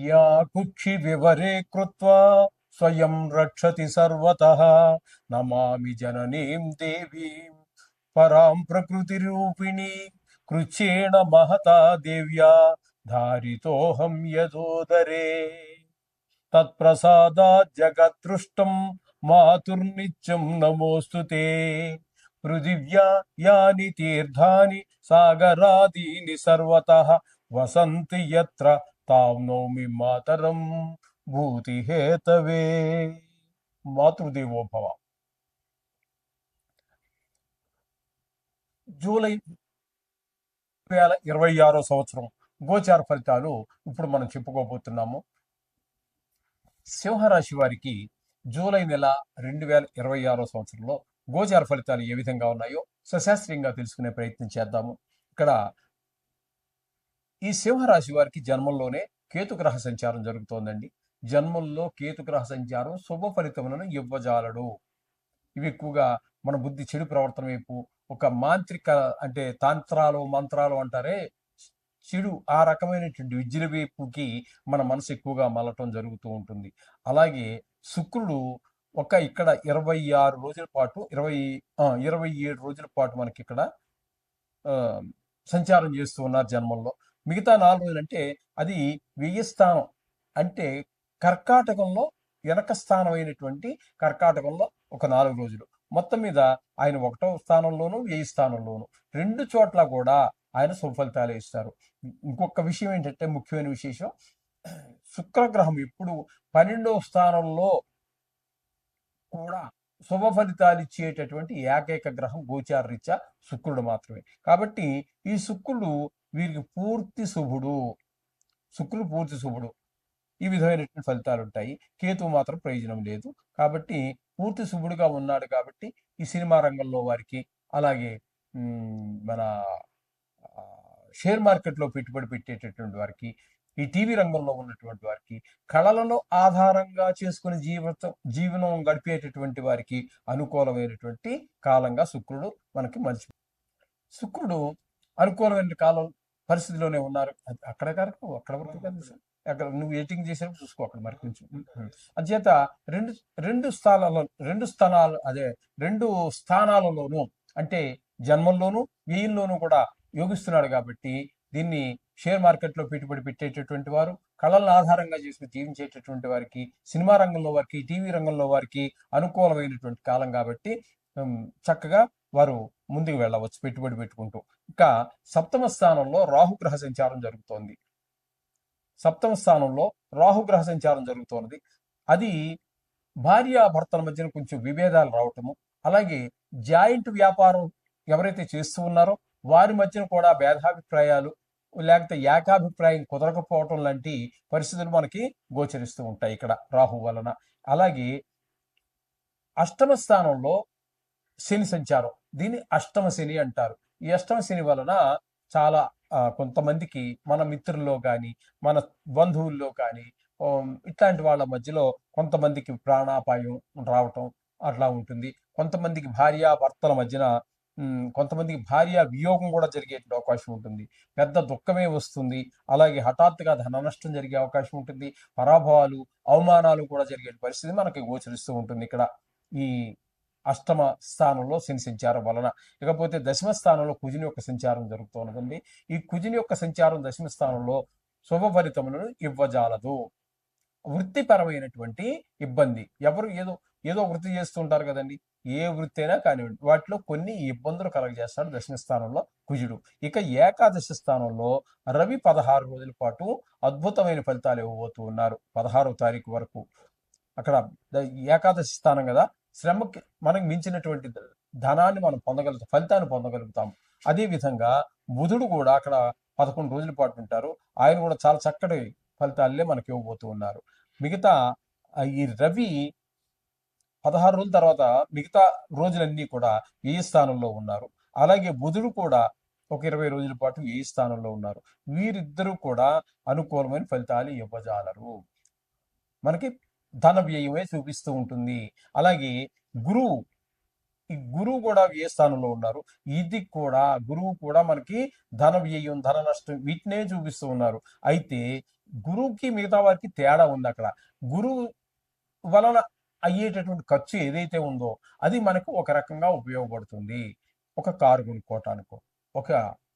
Yeah కుక్షి వివరే కృత్వా స్వయం రక్షతి సర్వతః నమామి జననీం దేవీం పరాం ప్రకృతి రూపిణి కృచ్ఛేణ మహతా దేవ్యా ధారితోహం యదోదరే తత్ప్రసాదాత్ జగదృష్టం మాతుర్నిత్యం నమోస్తుతే పృథివ్యా యాని తీర్థాని సాగరాదీని సర్వతః వసంతి యత్ర తాం నౌమి మాతరం భూతి హేతవే. మాతృదేవోభవ. జూలై 2026 సంవత్సరం గోచార ఫలితాలు ఇప్పుడు మనం చెప్పుకోబోతున్నాము. సింహరాశి వారికి జూలై నెల 2026 సంవత్సరంలో గోచార ఫలితాలు ఏ విధంగా ఉన్నాయో సశాస్త్రీయంగా తెలుసుకునే ప్రయత్నం చేద్దాము. ఇక్కడ ఈ సింహరాశి వారికి జన్మంలోనే కేతుగ్రహ సంచారం జరుగుతోందండి. జన్మంలో కేతుగ్రహ సంచారం శుభ ఫలితములను ఇవ్వజాలడు. ఇవి ఎక్కువగా మన బుద్ధి చెడు ప్రవర్తన వైపు, ఒక మాంత్రిక అంటే తంత్రాలు మంత్రాలు అంటారే, చెడు ఆ రకమైనటువంటి విద్యల వైపుకి మన మనసు ఎక్కువగా మళ్ళటం జరుగుతూ ఉంటుంది. అలాగే శుక్రుడు ఇక్కడ 26 రోజుల పాటు 27 రోజుల పాటు మనకి ఇక్కడ సంచారం చేస్తూ ఉన్నారు జన్మంలో. మిగతా 4 రోజులు అంటే అది వ్యయస్థానం, అంటే కర్కాటకంలో వెనక స్థానం అయినటువంటి కర్కాటకంలో ఒక 4 రోజులు. మొత్తం మీద ఆయన 1వ స్థానంలోను వ్యయ స్థానంలోను 2 చోట్ల కూడా ఆయన శుభఫలితాలే ఇస్తారు. ఇంకొక విషయం ఏంటంటే, ముఖ్యమైన విశేషం, శుక్రగ్రహం ఎప్పుడు 12వ స్థానంలో కూడా శుభ ఫలితాలు ఇచ్చేటటువంటి ఏకైక గ్రహం గోచార రీత్యా శుక్రుడు మాత్రమే. కాబట్టి ఈ శుక్రుడు వీరికి పూర్తి శుభుడు. శుక్రుడు పూర్తి శుభుడు. ఈ విధమైనటువంటి ఫలితాలు ఉంటాయి. కేతువు మాత్రం ప్రయోజనం లేదు. కాబట్టి పూర్తి శుభుడుగా ఉన్నాడు. కాబట్టి ఈ సినిమా రంగంలో వారికి, అలాగే మన షేర్ మార్కెట్లో పెట్టుబడి పెట్టేటటువంటి వారికి, ఈ టీవీ రంగంలో ఉన్నటువంటి వారికి, కళలను ఆధారంగా చేసుకుని జీవనం గడిపేటటువంటి వారికి అనుకూలమైనటువంటి కాలంగా శుక్రుడు మనకి మంచి. శుక్రుడు అనుకూలమైన కాలం పరిస్థితిలోనే ఉన్నారు. అక్కడ వరకు కాదు, అక్కడ నువ్వు ఎడిటింగ్ చేసేటప్పుడు చూసుకో, అక్కడ మరి కొంచెం. అంచేత రెండు స్థానాలలోనూ, అంటే జన్మంలోనూ వ్యయంలోనూ కూడా యోగిస్తున్నాడు. కాబట్టి దీన్ని షేర్ మార్కెట్లో పెట్టుబడి పెట్టేటటువంటి వారు, కళలను ఆధారంగా చేసుకుని జీవించేటటువంటి వారికి, సినిమా రంగంలో వారికి, టీవీ రంగంలో వారికి అనుకూలమైనటువంటి కాలం. కాబట్టి చక్కగా వారు ముందుకు వెళ్ళవచ్చు పెట్టుబడి పెట్టుకుంటూ. ఇంకా 7వ స్థానంలో రాహుగ్రహ సంచారం జరుగుతోంది. 7వ స్థానంలో రాహుగ్రహ సంచారం జరుగుతోంది. అది భార్యాభర్తల మధ్యన కొంచెం విభేదాలు రావటము, అలాగే జాయింట్ వ్యాపారం ఎవరైతే చేస్తూ ఉన్నారో వారి మధ్యన కూడా భేదాభిప్రాయాలు, లేకపోతే ఏకాభిప్రాయం కుదరకపోవటం లాంటి పరిస్థితులు మనకి గోచరిస్తూ ఉంటాయి ఇక్కడ రాహు వలన. అలాగే 8వ స్థానంలో శని సంచారం, దీన్ని అష్టమ శని అంటారు. ఈ అష్టమ శని వలన చాలా కొంతమందికి, మన మిత్రుల్లో కానీ, మన బంధువుల్లో కానీ, ఇట్లాంటి వాళ్ళ మధ్యలో కొంతమందికి ప్రాణాపాయం రావటం అట్లా ఉంటుంది. కొంతమందికి భార్యాభర్తల మధ్యన, కొంతమందికి భార్య వియోగం కూడా జరిగే అవకాశం ఉంటుంది. పెద్ద దుఃఖమే వస్తుంది. అలాగే హఠాత్తుగా ధన నష్టం జరిగే అవకాశం ఉంటుంది. పరాభవాలు, అవమానాలు కూడా జరిగే పరిస్థితి మనకి గోచరిస్తూ ఉంటుంది ఇక్కడ ఈ 8వ స్థానంలో శని సంచారం వలన. ఇకపోతే 10వ స్థానంలో కుజుని యొక్క సంచారం జరుగుతూ ఉన్నదండి. ఈ కుజుని యొక్క సంచారం 10వ స్థానంలో శుభ ఫలితములను ఇవ్వజాలదు. వృత్తిపరమైనటువంటి ఇబ్బంది, ఎవరు ఏదో వృత్తి చేస్తూ ఉంటారు కదండి, ఏ వృత్తి అయినా కానివ్వండి, వాటిలో కొన్ని ఇబ్బందులు కలగజేస్తాడు 10వ స్థానంలో కుజుడు. ఇక ఏకాదశి స్థానంలో రవి 16 రోజుల పాటు అద్భుతమైన ఫలితాలు ఇవ్వబోతూ ఉన్నారు. 16వ తారీఖు వరకు అక్కడ ఏకాదశి స్థానం కదా, శ్రమకి మనకు మించినటువంటి ధనాన్ని మనం పొందగలుగుతాం, ఫలితాన్ని పొందగలుగుతాం. అదే విధంగా బుధుడు కూడా అక్కడ 11 రోజుల పాటు ఉంటారు. ఆయన కూడా చాలా చక్కటి ఫలితాలే మనకి ఇవ్వబోతూ ఉన్నారు. మిగతా ఈ రవి 16 రోజుల తర్వాత మిగతా రోజులన్నీ కూడా వ్యయ స్థానంలో ఉన్నారు. అలాగే బుధుడు కూడా ఒక 20 రోజుల పాటు వ్యయ స్థానంలో ఉన్నారు. వీరిద్దరూ కూడా అనుకూలమైన ఫలితాలు ఇవ్వజాలరు. మనకి ధన వ్యయమే చూపిస్తూ ఉంటుంది. అలాగే ఈ గురువు కూడా వ్యయ స్థానంలో ఉన్నారు. గురువు కూడా మనకి ధన వ్యయం, ధన నష్టం వీటినే చూపిస్తూ ఉన్నారు. అయితే గురువుకి మిగతా వారికి తేడా ఉంది అక్కడ. గురువు వలన అయ్యేటటువంటి ఖర్చు ఏదైతే ఉందో అది మనకు ఒక రకంగా ఉపయోగపడుతుంది. ఒక కారు కొనుక్కోవటానికో, ఒక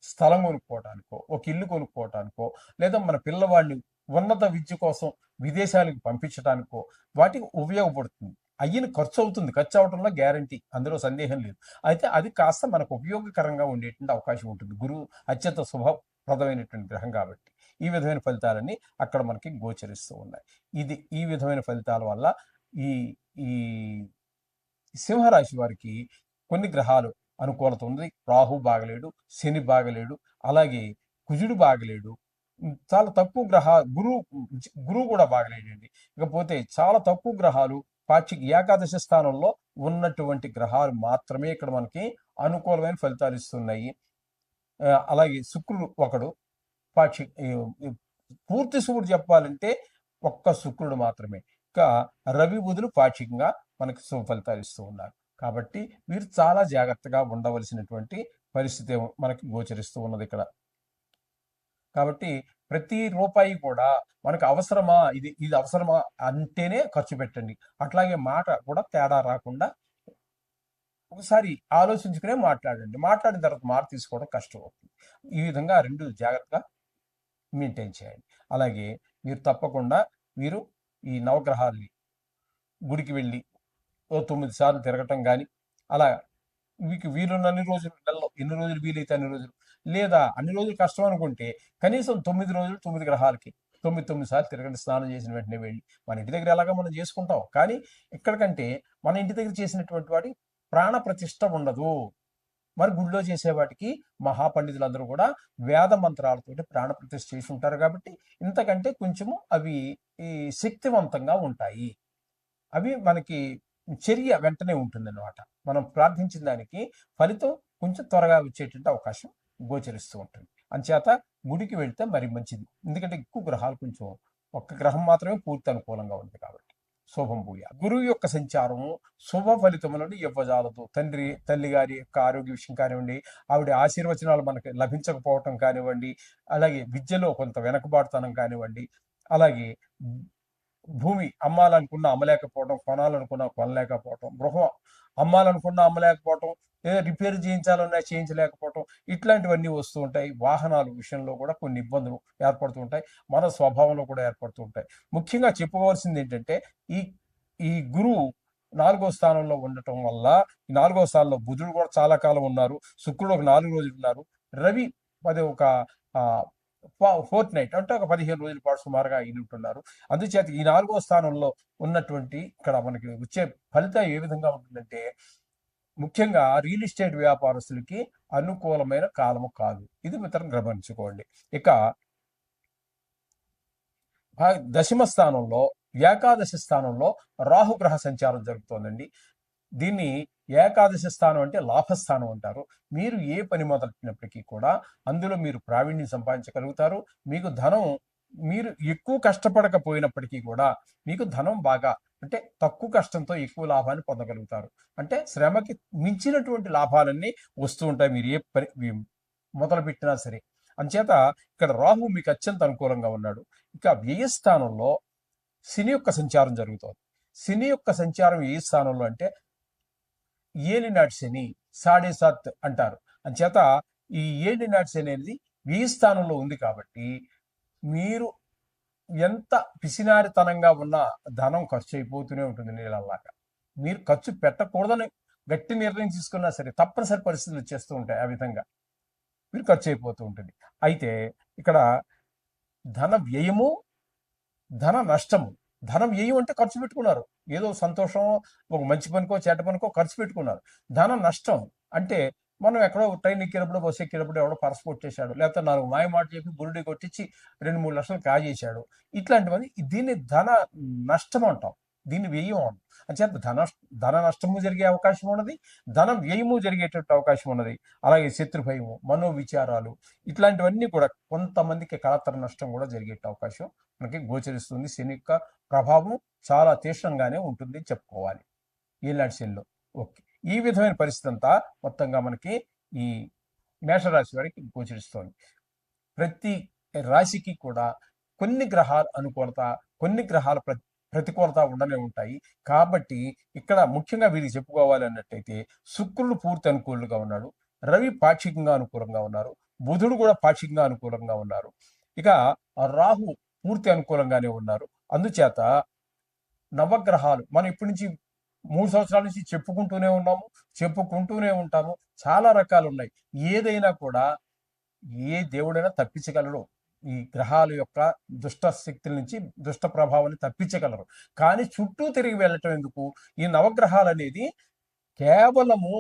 స్థలం కొనుక్కోవటానికో, ఒక ఇల్లు కొనుక్కోవటానికో, లేదా మన పిల్లవాడిని ఉన్నత విద్య కోసం విదేశాలకు పంపించడానికో వాటికి ఉపయోగపడుతుంది. అయ్యిన ఖర్చు అవుతుంది. ఖర్చు అవడంలో గ్యారంటీ, అందులో సందేహం లేదు. అయితే అది కాస్త మనకు ఉపయోగకరంగా ఉండేటువంటి అవకాశం ఉంటుంది. గురువు అత్యంత శుభప్రదమైనటువంటి గ్రహం కాబట్టి ఈ విధమైన ఫలితాలన్నీ అక్కడ మనకి గోచరిస్తూ ఉన్నాయి. ఈ విధమైన ఫలితాల వల్ల ఈ ఈ సింహరాశి వారికి కొన్ని గ్రహాలు అనుకూలత ఉంది. రాహు బాగలేడు, శని బాగలేడు, అలాగే కుజుడు బాగలేడు. చాలా తక్కువ గురువు కూడా బాగలేడండి. ఇకపోతే చాలా తక్కువ గ్రహాలు పాక్షిక ఏకాదశ స్థానంలో ఉన్నటువంటి గ్రహాలు మాత్రమే ఇక్కడ మనకి అనుకూలమైన ఫలితాలు ఇస్తున్నాయి. అలాగే శుక్రుడు ఒకడు పాక్షిక, పూర్తి శుక్రుడు చెప్పాలంటే ఒక్క శుక్రుడు మాత్రమే. ఇంకా రవి బుధులు పాక్షికంగా మనకి శుభ ఫలితాలు ఇస్తూ ఉన్నారు. కాబట్టి వీరు చాలా జాగ్రత్తగా ఉండవలసినటువంటి పరిస్థితి మనకి గోచరిస్తూ ఉన్నది ఇక్కడ. కాబట్టి ప్రతి రూపాయి కూడా మనకు అవసరమా, ఇది అవసరమా అంటేనే ఖర్చు పెట్టండి. అట్లాగే మాట కూడా తేడా రాకుండా ఒకసారి ఆలోచించుకునే మాట్లాడండి. మాట్లాడిన తర్వాత మాట తీసుకోవడం కష్టం అవుతుంది. ఈ విధంగా రెండు జాగ్రత్తగా మెయింటైన్ చేయండి. అలాగే మీరు తప్పకుండా ఈ నవగ్రహాల్ని గుడికి వెళ్ళి 9 సార్లు తిరగటం కానీ, అలా మీకు వీలున్నన్ని రోజులు, నెలలో ఎన్ని రోజులు వీలైతే అన్ని రోజులు, లేదా అన్ని రోజులు కష్టం అనుకుంటే కనీసం 9 రోజులు 9 గ్రహాలకి 9 సార్లు తిరగండి. స్నానం చేసిన వెంటనే వెళ్ళి, మన ఇంటి దగ్గర ఎలాగా మనం చేసుకుంటాం, కానీ ఎక్కడికంటే మన ఇంటి దగ్గర చేసినటువంటి వాటి ప్రాణ ప్రతిష్ఠ ఉండదు. మరి గుడిలో చేసేవాటికి మహాపండితులందరూ కూడా వేద మంత్రాలతో ప్రాణ ప్రతిష్ఠ చేసి ఉంటారు. కాబట్టి ఇంతకంటే కొంచెము అవి ఈ శక్తివంతంగా ఉంటాయి. అవి మనకి చర్య వెంటనే ఉంటుందన్నమాట. మనం ప్రార్థించిన దానికి ఫలితం కొంచెం త్వరగా వచ్చేటువంటి అవకాశం గోచరిస్తూ ఉంటుంది. అంచేత గుడికి వెళ్తే మరి మంచిది. ఎందుకంటే ఎక్కువ గ్రహాలు, కొంచెం ఒక్క గ్రహం మాత్రమే పూర్తి అనుకూలంగా ఉంది కాబట్టి శుభం భూయ. గురువు యొక్క సంచారము శుభ ఫలితములను ఇవ్వజాలదు. తల్లి గారి యొక్క ఆరోగ్య విషయం కానివ్వండి, ఆవిడ ఆశీర్వచనాలు మనకి లభించకపోవటం కానివ్వండి, అలాగే విద్యలో కొంత వెనకబాటుతనం కానివ్వండి, అలాగే భూమి అమ్మాలనుకున్నా అమ్మలేకపోవడం, కొనాలనుకున్నా కొనలేకపోవటం, గృహం అమ్మాలనుకున్నా అమ్మలేకపోవటం, లేదా రిపేర్ చేయించాలన్నా చేయించలేకపోవటం, ఇట్లాంటివన్నీ వస్తూ ఉంటాయి. వాహనాల విషయంలో కూడా కొన్ని ఇబ్బందులు ఏర్పడుతూ ఉంటాయి. మన స్వభావంలో కూడా ఏర్పడుతూ ఉంటాయి. ముఖ్యంగా చెప్పుకోవాల్సింది ఏంటంటే, ఈ గురువు 4వ స్థానంలో ఉండటం వల్ల, ఈ 4వ స్థానంలో బుధుడు కూడా చాలా కాలం ఉన్నారు, శుక్రుడు ఒక 4 రోజులు ఉన్నారు, రవి ఒక ఫోర్త్ నైట్ అంటే ఒక 15 రోజుల పాటు సుమారుగా ఉంటున్నారు. అందుచేత ఈ 4వ స్థానంలో ఉన్నటువంటి ఇక్కడ మనకి వచ్చే ఫలితం ఏ విధంగా ఉంటుందంటే, ముఖ్యంగా రియల్ ఎస్టేట్ వ్యాపారస్తులకి అనుకూలమైన కాలము కాదు. ఇది మిత్రం గమనించుకోండి. ఇక దశమ స్థానంలో, ఏకాదశ స్థానంలో రాహుగ్రహ సంచారం జరుగుతోందండి. దీన్ని ఏకాదశ స్థానం అంటే లాభస్థానం అంటారు. మీరు ఏ పని మొదలెట్టినప్పటికీ కూడా అందులో మీరు ప్రావీణ్యం సంపాదించగలుగుతారు. మీకు ధనం, మీరు ఎక్కువ కష్టపడకపోయినప్పటికీ కూడా మీకు ధనం బాగా, అంటే తక్కువ కష్టంతో ఎక్కువ లాభాన్ని పొందగలుగుతారు. అంటే శ్రమకి మించినటువంటి లాభాలన్నీ వస్తూ ఉంటాయి మీరు ఏ పని మొదలుపెట్టినా సరే. అంచేత ఇక్కడ రాహు మీకు అత్యంత అనుకూలంగా ఉన్నాడు. ఇక వ్యయస్థానంలో శని యొక్క సంచారం జరుగుతోంది. శని యొక్క సంచారం ఏ స్థానంలో అంటే ఏలినాటి శని, 7.5 అంటారు. అంచేత ఈ ఏలినాటి శని అనేది వ్యయ స్థానంలో ఉంది కాబట్టి మీరు ఎంత పిసినారితనంగా ఉన్నా ధనం ఖర్చు అయిపోతూనే ఉంటుంది నీళ్ళలాగా. మీరు ఖర్చు పెట్టకూడదని గట్టి నిర్ణయం తీసుకున్నా సరే తప్పనిసరి పరిస్థితులు వచ్చేస్తూ ఉంటాయి. ఆ విధంగా మీరు ఖర్చు అయిపోతూ ఉంటుంది. అయితే ఇక్కడ ధన వ్యయము, ధన నష్టము. ధనం వ్యయం అంటే ఖర్చు పెట్టుకున్నారు, ఏదో సంతోషం, ఒక మంచి పనికో చెడ్డ పనికో ఖర్చు పెట్టుకున్నారు. ధన నష్టం అంటే మనం ఎక్కడో ట్రైన్ ఎక్కినప్పుడు, బస్సు ఎక్కినప్పుడు ఎవడో పర్స్ కొట్టేశాడు, లేకపోతే 4 మాయ మాట చెప్పి బురుడి కొట్టించి 2-3 లక్షలు కాజేశాడు. ఇట్లాంటివన్నీ దీన్ని ధన నష్టం అంటాం, దీన్ని వ్యయం అంటాం. అంచేత ధన నష్టము జరిగే అవకాశం ఉన్నది, ధన వ్యయము జరిగేటట్టు అవకాశం ఉన్నది. అలాగే శత్రు భయము, మనోవిచారాలు, ఇట్లాంటివన్నీ కూడా కొంతమందికి కళతర నష్టం కూడా జరిగే అవకాశం మనకి గోచరిస్తుంది. శని యొక్క ప్రభావం చాలా తీవ్రంగానే ఉంటుంది చెప్పుకోవాలి ఈనాటి శనిలో. ఓకే, ఈ విధమైన పరిస్థితి అంతా మొత్తంగా మనకి ఈ మేషరాశి వారికి గోచరిస్తోంది. ప్రతి రాశికి కూడా కొన్ని గ్రహాల అనుకూలత, కొన్ని గ్రహాల ప్రతికూలత ఉండనే ఉంటాయి. కాబట్టి ఇక్కడ ముఖ్యంగా వీరికి చెప్పుకోవాలి అన్నట్టయితే శుక్రుడు పూర్తి అనుకూలంగా ఉన్నాడు, రవి పాక్షికంగా అనుకూలంగా ఉన్నారు, బుధుడు కూడా పాక్షికంగా అనుకూలంగా ఉన్నారు, ఇక రాహు పూర్తి అనుకూలంగానే ఉన్నారు. అందుచేత నవగ్రహాలు మనం ఇప్పటి నుంచి 3 సంవత్సరాల నుంచి చెప్పుకుంటూనే ఉంటాము. చాలా రకాలు ఉన్నాయి. ఏదైనా కూడా ఏ దేవుడైనా తప్పించగలరు. ఈ గ్రహాల యొక్క దుష్ట శక్తుల నుంచి, దుష్ట ప్రభావాన్ని తప్పించగలరు. కానీ చుట్టూ తిరిగి వెళ్ళటం ఎందుకు? ఈ నవగ్రహాలు అనేది కేవలము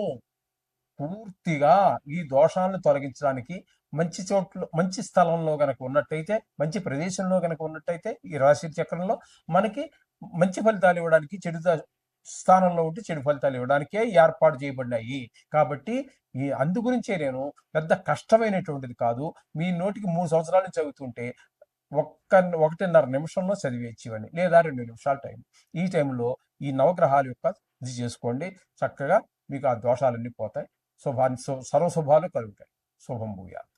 పూర్తిగా ఈ దోషాలను తొలగించడానికి మంచి చోట్ల, మంచి స్థలంలో గనక ఉన్నట్టయితే, మంచి ప్రదేశంలో గనక ఉన్నట్టయితే ఈ రాశి చక్రంలో మనకి మంచి ఫలితాలు ఇవ్వడానికి, చెడు స్థానంలో ఉంటే చెడు ఫలితాలు ఇవ్వడానికే ఏర్పాటు చేయబడినాయి. కాబట్టి అందు గురించే నేను పెద్ద కష్టమైనటువంటిది కాదు. మీ నోటికి 3 సంవత్సరాల నుంచి చదువుతుంటే 1.5 నిమిషంలో చదివేచ్చేవాడిని, లేదా 2 నిమిషాల టైం. ఈ టైంలో ఈ నవగ్రహాల యొక్క ఇది చేసుకోండి. చక్కగా మీకు ఆ దోషాలన్నీ పోతాయి. సర్వశుభాలు కలుగుతాయి. శుభం భూయాత్.